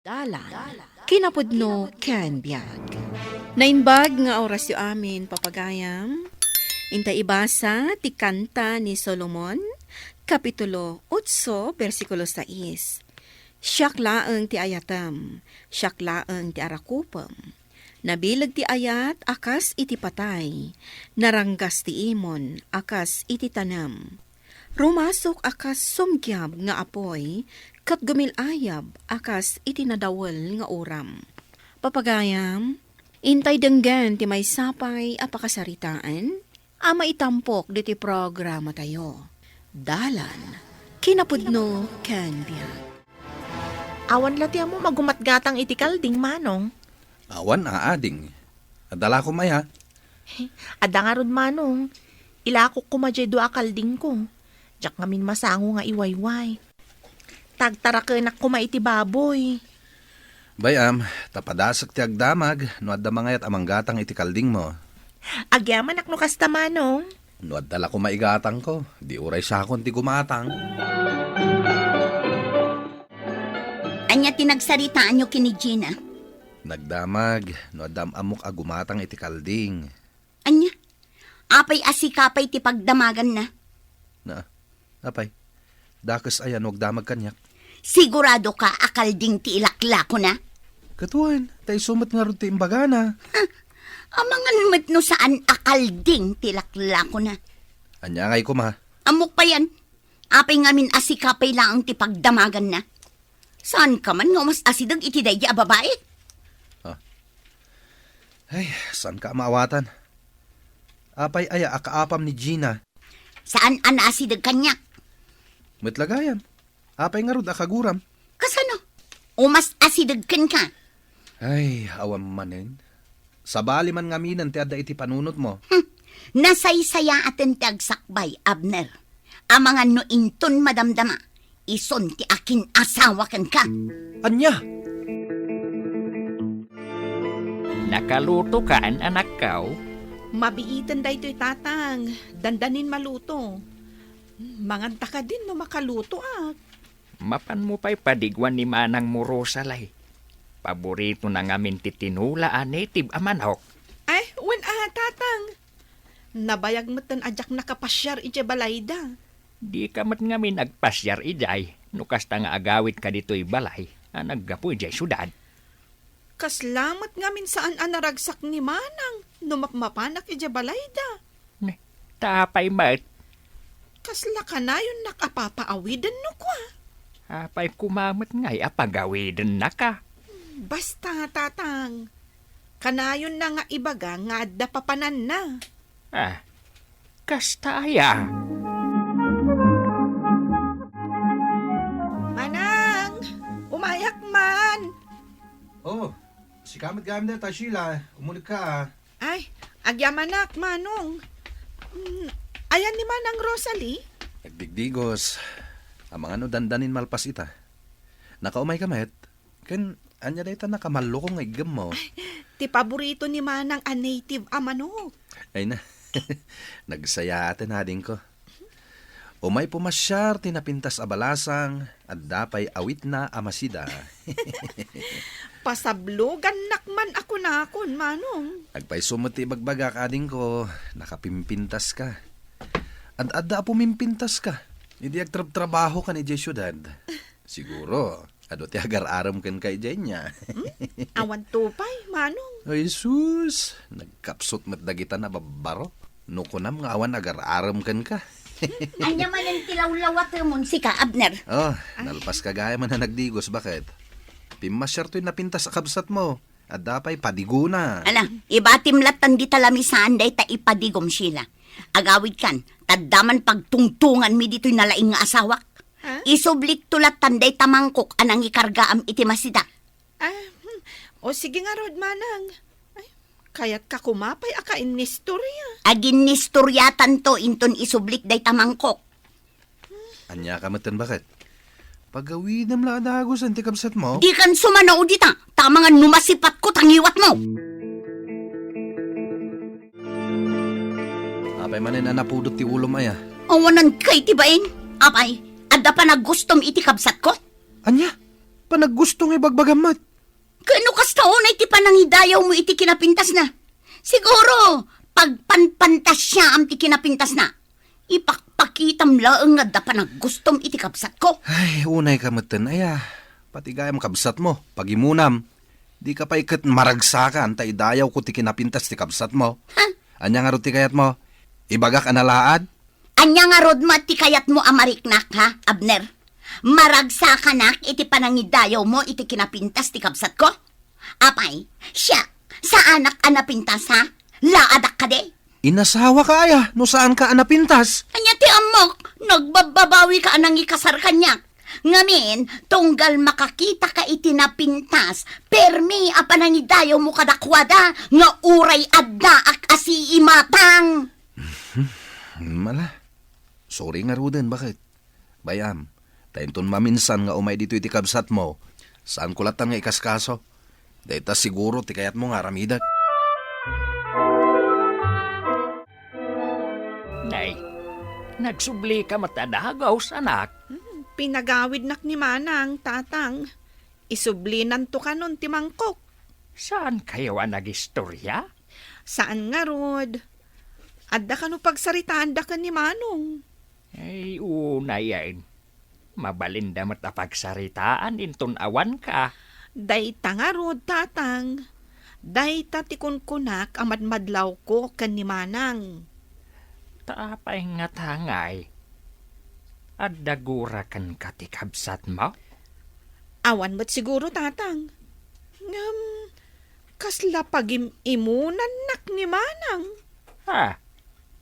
Dalan, kinapudno ken biag. Nainbag nga oras yu amin papagayam. Inta ibasa ti kanta ni Solomon, Kapitulo 8, versikulo 6. Siyak laeng ti ayatam, siyak laeng ti arakupem. Nabilag ti ayat, akas iti patay, naranggas ti imon, akas iti tanam. Rumasok akas sumgyab nga apoy, kat gumilayab akas iti nadawel nga oram. Papagayam, intay denggan ti may sapay apakasaritaan, ama itampok diti programa tayo. Dalan, kinapudno ken biag. Awan lati mo magumatgatang iti kalding manong. Awan aading. Adala ko maya. Ada nga rod manong. Ilakok ko madya do akalding ko. Diyak ngamin masango nga iwayway. Tagtarakenak ko maiti baboy. Bayam, tapadasak ti agdamag, no adda mangayat amang gatang iti kalding mo. Agyaman akno kasta manong. No adala ko maigatang ko, di uray sakon ti gumatang. Anya tinagsaritaan nyo kini Gina? Nagdamag, no addam amok agumatang iti kalding. Anya? Apay asikapay ti pagdamagan na. Na, apay, dakas ayan wag damag kanyak. Sigurado ka akalding ti ilakla ko na? Katuan, tay sumat nga ron ti imbagana. Amangan met no saan akalding ti ilakla ko na? Anya ngay ko ma. Amok pa yan. Apay ngamin asikapay lang ti pagdamagan na. Saan ka man nga mas asidag iti dayya babae? Ay, saan ka maawatan? Apay aya akaapam ni Gina. Saan asidag kanyak? Metlagayan. Apay nga ron akaguram. Kasano? O mas asidag kan ka? Ay, awam manen. Sabali man nga minan ti adda iti panunot mo. Nasaysaya atin ti agsakbay, Abner. Amangan no inton madamdama. Ison ti akin asawa kan ka. Anya! Nakaluto kaan, anak kaw? Mabiitan da ito'y tatang. Dandanin maluto. Manganta ka din no makaluto Mapan mo pa'y padigwan ni Manang Murosalay. Paborito na ngamin titinula native amanok. Ay, wen tatang. Nabayag mo tan ajak nakapasyar iti balayda. Di ka mat ngamin agpasyar ijay. Nukasta nga agawit ka dito'y balay. Naggapo ijay sudad. Kaslamat ngamin saan anaragsak ni Manang. Numapmapanak iti balayda. Tapay mat. Kasla ka na yun nakapapaawidan no kwa. Apay kumamat nga'y apagawidin na ka. Basta, tatang. Kanayon na nga ibaga nga adda papanan na. Kasta aya. Manang! Umayak man! Oh, si kamit gamit na ta, Sheila. Umulit ka Ay, agyamanak, manong. Ayan ni Manang Rosalie. Nagdigdigos. Amang ano dandanin malpas ita. Nakaumay ka, met. Ken, anya da ita nakamalukong nga igam mo. Ti paborito ni Manang a native manok. Ay na, nagsaya atin hading ko. Umay pumasyar, tinapintas abalasang, at dapay awit na amasida. Pasablogan nakman ako na akon, manong. Agpay sumuti bagbagak ading ko, nakapimpintas ka. Adda pumimpintas ka. Hindi agtrabaho ka ni Jay Syudad. Siguro, ado ti agar-aram kan kay Jay niya. Awan tupay, manong. Ay sus, nagkapsot mat dagita na babaro. Nukunam nga awan agar-aram kan ka. Anya man ang tilawlawat mo si ka, Abner. Oh, nalpas ka gaya man na nagdigos, bakit? Pimasyar to'y napintas sa kabsat mo. At dapay padiguna. Ala, ibatim latan di talamisaan day ta ipadigom sila. Agawid kan, taddaman pagtungtungan mi dito'y nalaing nga asawak. Ha? Isublik tulat tanday tamangkok anang ikargaam iti masida. O sige nga, Rod, manang. Ay, kaya't ka kumapay aka inistorya. Agin nistoryatan to inton isublik day tamangkok. Anya ka matan, bakit? Pagawidam la adagos ang tikabsat mo. Di kan sumanaw dita, tamangan numasipat ko tangiwat mo. Apay manin na napudot ti ulo maya. Awanan kay tibain. Apay, adda pa na gustom iti kabsat ko. Anya? Panaggustong ibagbagamat. Kano kas taon ay ti panangidayaw mo iti kinapintas na? Siguro, pagpanpantas siya am ti kinapintas na. Ipakpakitam laeng nga da panaggustom iti kapsat ko. Ay, unay ka matan. Aya, pati gayam kabsat mo. Pagimunam. Di ka pa ikat maragsakan. Ta idayaw ko ti kinapintas ti kabsat mo. Ha? Anya nga ro ti kayat mo? Ibagak analaad? Anya nga rod ma ti kayat mo amariknak ha, Abner? Maragsakan iti panangidayaw mo iti kinapintas ti kabsat ko? Apay, siya, sa anak anapintas ha? Laadak ka de? Inasawa ka aya. No saan ka anapintas? Anya ti amok, nagbababawi ka anang ikasar kanyak. Ngamin, tunggal makakita ka iti napintas, permi a panangidayaw mo kadakwada, nga uray adda ak asi imatang. Mala. Sorry nga Ruden, bakit? Bayam, tainton maminsan nga umay dito iti kabsat mo. Saan ko latang nga ikaskaso? Dahita siguro ti kayat mo nga ramidat. Nay, nagsubli ka matadagaw sa anak. Pinagawid nak ni Manang, tatang. Isublinan to ka nun, timangkok. Saan kayo ang nagistorya? Saan nga, Rod? Adda ka no pagsaritaan da ka ni Manong. Ay, una yan. Mabalinda matapagsaritaan inton awan ka. Dayta nga, Rod, tatang. Dayta tikunkunak ang madmadlaw ko kan ni Manang. Tapay nga tangay. At dagura kan katikabsat mo? Awan mo't siguro, tatang. Kasla pag-imunan nak ni Manang. Ha?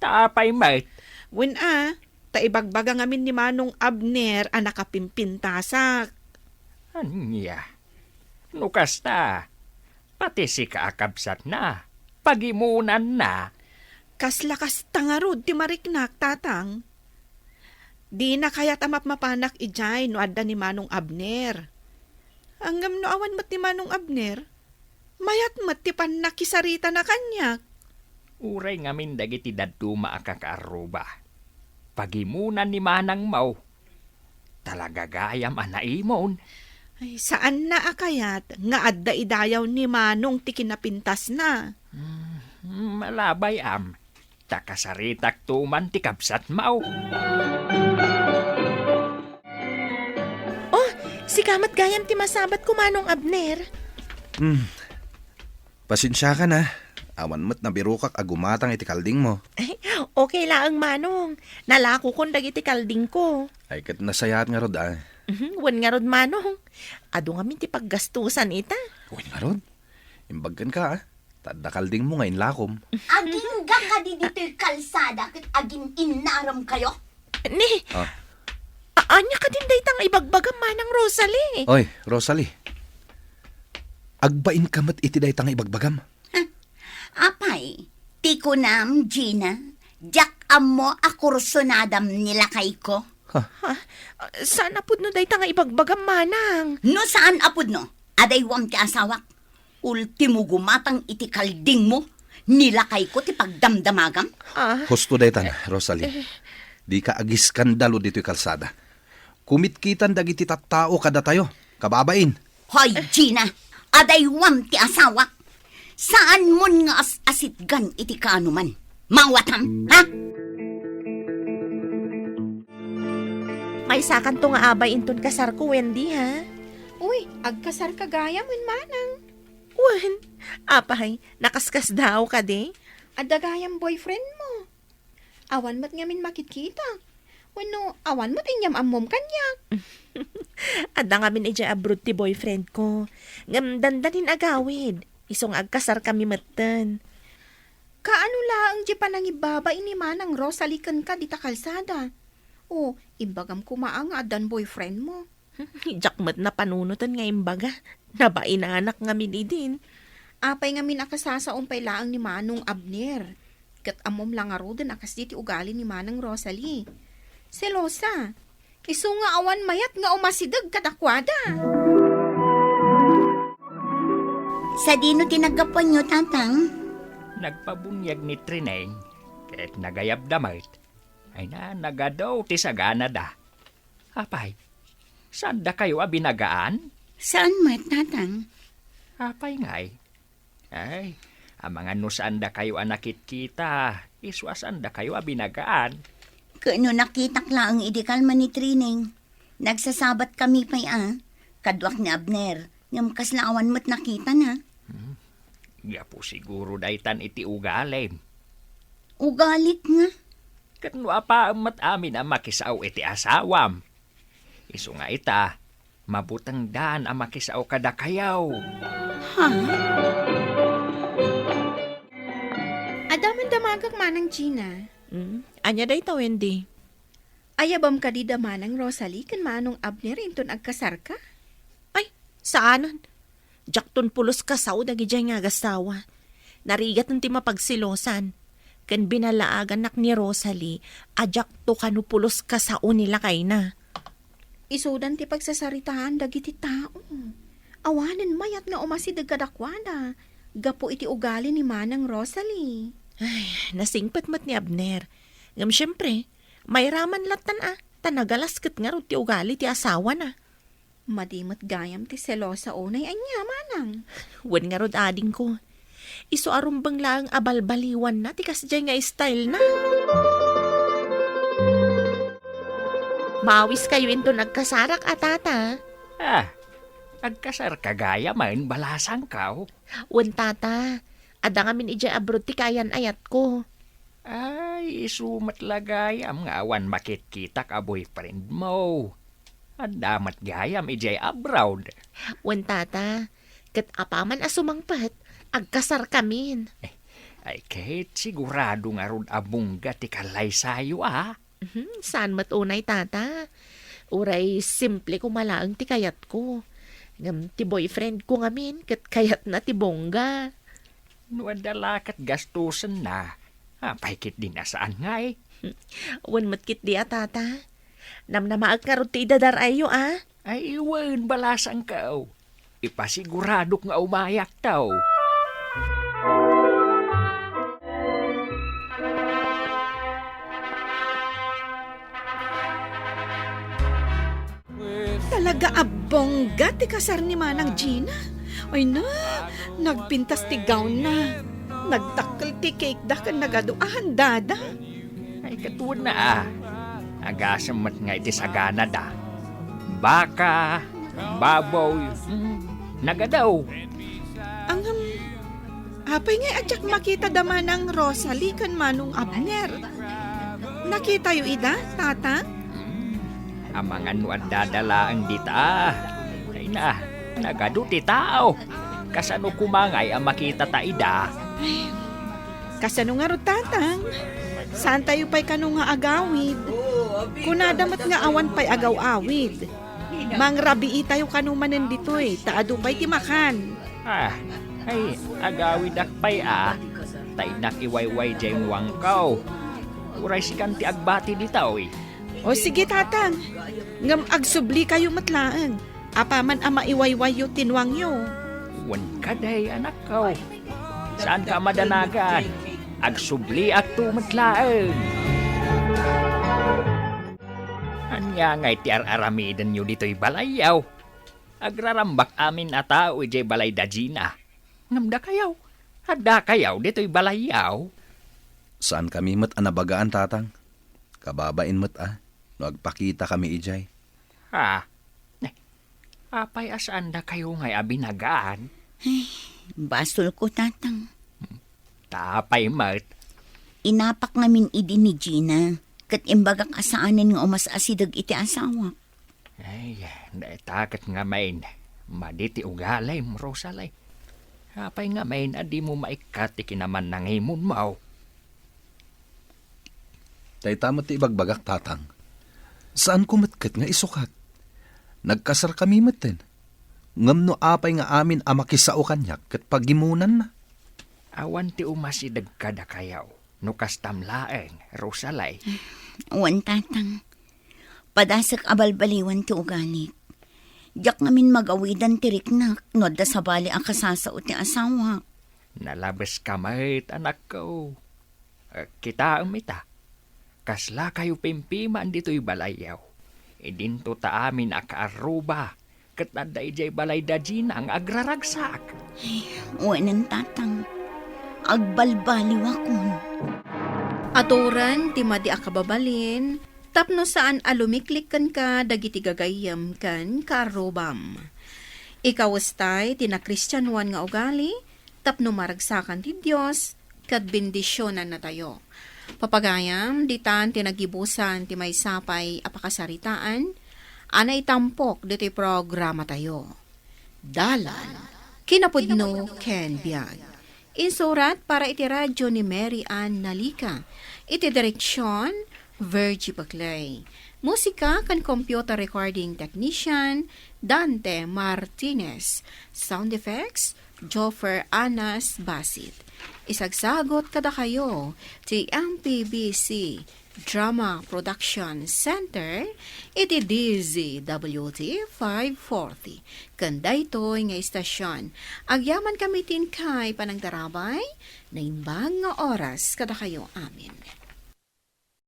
Tapay mate. Wen taibagbaga ngamin ni Manong Abner ang nakapimpintasak. Anya? Nukasta. Pati si kaakabsat na. Pagimunan na. Kaslakas tangarod ti mariknak, tatang. Di na kaya't amap mapanak ijay no adda ni Manong Abner. Anggam no awan mat ni Manong Abner, mayat mat ti nakisarita na kanyak. Uray ngamin dagiti daduma akakaaruba. Pagimunan ni Manang Mau. Talaga gayam anaimon. Ay, saan na akayat nga adda idayaw ni Manong ti kinapintas na? Malabay am. Takasaritak tuman ti kabsat Mau. Si kamat gayam ti masabat ko Manong Abner. Pasensya ka na. Awan mo't nabirukak agumatang iti kalding mo. Okay lang, Manong. Nalako kong dagiti kalding ko. Ay kat nasayat nga rod Wan nga rod, Manong. Ado nga min ti paggastusan ita. Uy nga rod. Imbagkan ka Tadda kalding mo ngayon lakom. Aging ka di dito'y kalsada kit aging inaram kayo. Ni, anya ka din daytang ibagbagam Manang Rosalie. Oy, Rosalie. Agbain ka mat iti daytang ibagbagam. Apay, tikunam, Gina, jak amo akursonadam nila kay ko. Saan apod no daytang ibagbagam Manang? No saan apod no? Aday wam ti asawak. Ultimo gumatang iti kalding mo. Nilakay ko ti pagdamdamagam. Husto daytan, Rosalie. Di ka agis skandalo dito'y kalsada. Kumitkitan dagiti tattao kada tayo. Kababain. Hoy, Gina, aday wam ti asawak. Saan mo nga asitgan iti kanuman? Mawatam, ha? May sakan to nga abay inton kasar ko, Wendy, ha? Uy, agkasar ka gayam, Manang. Wan, apay, nakaskas daw ka de. Adagayang boyfriend mo. Awan mo't ngamin makitkita. Wano, awan mo't inyam ammom kanyak. Adda nga min ija abroad ti boyfriend ko. Ngam dandanin agawid. Isong agkasar kami matan. Kaano laang di pa nangibaba ini Manang Rosalie kan ka dita kalsada. O, imbagam kumaang adan boyfriend mo. Jakmat na panunutan nga imbaga. Nabainanak nga min idin. Apay nga minakasasaon pay laang ni Manong Abner. Kat amom lang aro din akas diti ugali ni Manang Rosalie. Selosa. Isu nga awan mayat nga umasidag kadakwada. Sa dino tinagapan nyo, tatang? Nagpabunyag ni Trineng. Kahit nagayab damit. Ay na nagadaw ti sagana da. Apay, saan da kayo abinagaan? Saan mat, tatang? Apay ngay. Ay, ang mga nusaan da kayo anakit kita, iswasan da kayo abinagaan. Kano nakitak lang idikal man ni Trining. Nagsasabat kami pa'y Kadwak ni Abner. Ngam kaslaawan mo't nakita na. Ya po siguro daytan iti ugalim. Ugalit nga. Kano apa amat amin ang makisaw iti asawam. Iso nga ita, mabutang daan ang makisaw kada kayaw. Ha? Adaman damagak manang Gina. Anya day ta, Wendy. Ayabam ka di damanang Rosalie kan manong Abner inton agkasar ka? Ay, saanan? Jakton pulos kasaw dagijay nga gastawa. Narigat ng ti mapagsilosan. Kan binalaagan nak ni Rosalie, ajak to kanu pulos kasao nila kay na. Isudan ti pagsasaritahan dagiti tao. Awanan mayat nga umasidag kadakwana. Gapo iti ugali ni manang Rosalie. Ay, nasingpat mat ni Abner. Ngam syempre, may raman latan tanagalasket nga ro ti ugali ti asawa na. Madimot gayam ti selosa unay anya manang. Wen nga rod ading ko. Iso arumbang lang abalbaliwan na ti kasjay nga style na. Mawis kayo into nagkasarak atata. Agkasar kagaya man balasang kaw. Wen tata, ada ngamin ija abroad ti kayan ayat ko. Ay, isumat lagayam nga awan makit-kita ka boyfriend mo. Adamat gayam ijay abroad. Wen tata, kat apaman asumangpat, agkasar kamin. Ay, kahit sigurado nga rod abungga ti kalay sayo Saan matunay tata? Uray simple ko malaang ti kayat ko. Ngam ti boyfriend ko ngamin, kat kayat na ti bongga. Nuadalakat gastusan na. Paikit din na saan nga eh. Wen matkit di tata. Namnamaag nga rod ti idadar ayo Ay, iwan balasang kaw. Ipasigurado nga umayak taw. Talaga abongga ti kasar ni Manang Gina. Ay na, nagpintas ti gown na. Nagtakkel ti cake da kan nagaduahan dada. Ay, katuon na Agasam mat nga iti sagana da. Baka, baboy, nagadaw. Ang apay nga adyak makita da Manang Rosalie kan Manong Abner. Nakita yu ida, tata? Ang mga nuan dadala ang dita. Ay na, nagado ti tao. Kasano kumangay ang makita ta ida. Kasano nga ro tatang? Saan tayo pa'y kano nga agawid? Kunadamat nga awan pa'y agaw-awid. Mangrabii tayo kanumanan dito'y, taado pa'y timakan. Ay, agawid akpay Tainak iwayway jayong wangkaw. Uray si kanti agbati ditaw O sige tatang, ngam agsubli kayo matlaan. Apaman ama iwayway yu tinwang yu. Wan kaday anak ko. Saan ka madanagan? Agsubli at tumatlaan. Anya ngay ti aramidan nyo dito'y balayaw. Agrarambak amin a tao ijay balay da Gina. Ngamda kayaw. Hada kayaw dito'y balayaw. Saan kami mat anabagaan, tatang? Kababain mat no agpakita kami ijay. Apay asaan da kayo ngay abinagaan? Basol ko, tatang. Tapay mat. Inapak ngamin idi ni Gina. Kat imbagak asaanin nga umasasidag iti asawa. Ay, naitakat nga main. Maditi ugalay mo, Rosalay. Apay nga main, adi mo maikati kinaman ng himon mo. Tay tamot ti ibagbagak, tatang. Saan kumatkat nga isukat? Nagkasar kami maten. Ngam no apay nga amin amakisao kanyak kat pagimunan na. Awan ti umasidag kada kayaw. No kastamlaeng, Rosalay. Wan, tatang. Padasak abalbaliwan ti ugalit. Diyak ngamin magawidan ti riknak, no da sabali ang kasasao ti asawa. Nalabas kamait, anak ko. Kita umita. Kasla kayo pimpiman dito'y balayaw. Idinto ta amin akaaruba. ket adda ijay balay dajina ang agraragsak. Wanan tatang, agbalbaliw akon. Aturan ti madi akababalin, tapno saan alumiklikan ka dagiti gagayam kan karobam. Ikaw estay tinakristiyanuan nga ugali, tapno maragsakan ti Dios, kat bendisyonan na tayo. Papagayam, ditan tinagibusan ti may sapay apakasaritaan, anay tampok diti programa tayo. Dalan, kinapudno Ken Biag. Insurat para iti radyo ni Mary Ann Nalika. Iti direksyon, Virgie Bagley. Musika kan computer recording technician, Dante Martinez. Sound effects, Joffer Anas Basit. Isagsagot kada kayo, ti MPBC Drama Production Center, iti DZWT 540. Kanda ito'y nga istasyon. Agyaman kami tin kay panagdarabay, na imbang nga oras kada kayo amin.